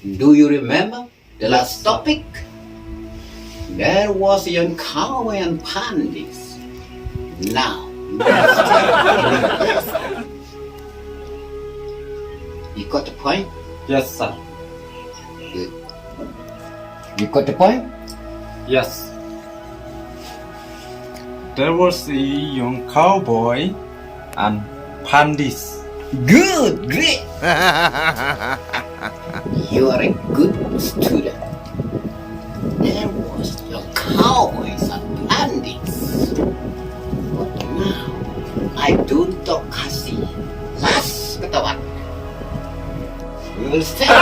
Do you remember the last topic? There was a young Cowboy and Phandis. Now, you got the point? Yes, sir. Good. You got the point? Yes. There was a young cowboy and Phandis. Good, great. You are a good student. There was your cowboys and bandits. But now, I don't talk kasi. Last katawan. We will start.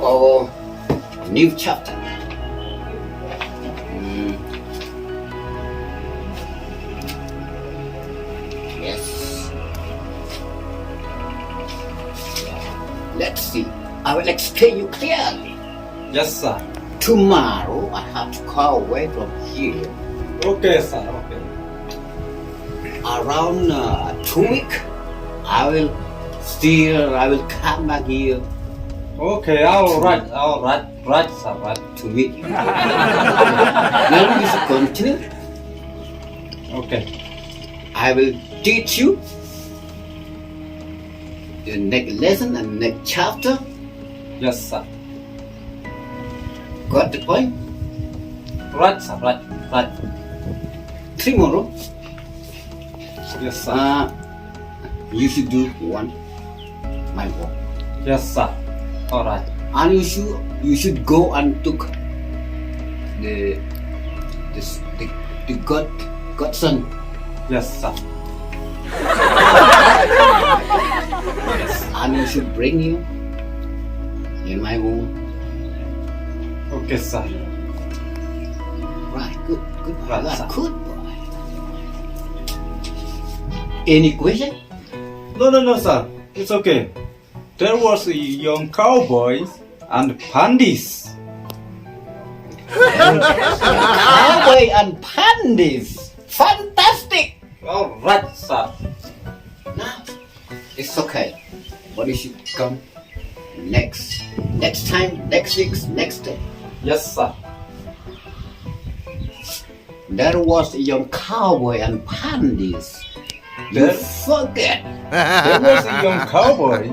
Oh, new chapter. Yes. Let's see. I will explain you clearly. Yes, sir. Tomorrow I have to go away from here. Okay, sir. Okay. Around 2 weeks, I will come back here Okay, right, sir, right. to meet you. Now you should continue. Okay. I will teach you the next lesson and next chapter. Yes, sir. Got the point? Right, sir, right. Tomorrow, Yes, sir. you should do my work. Yes, sir. All right. And you should go and took the godson. Yes, sir. And you should bring you in my room. Okay, sir. Right, good boy. Right, You are sir. good boy. Any question? No, sir. It's okay. There was a young cowboy and Phandis. Cowboy and Phandis. Fantastic. All right, sir. Now, it's okay. But you should come next time, next week, next day. Yes, sir. There was a young cowboy and Phandis. You There- forget. There was a young cowboy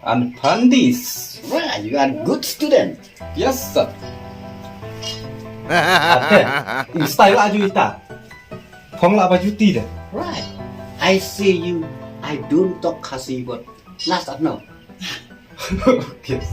and Phandis. Right, you are a good student. Yes, sir. In style ajuita. Phong la bajuti de. Right. I see you. I don't talk kasi, but last I know. Okay.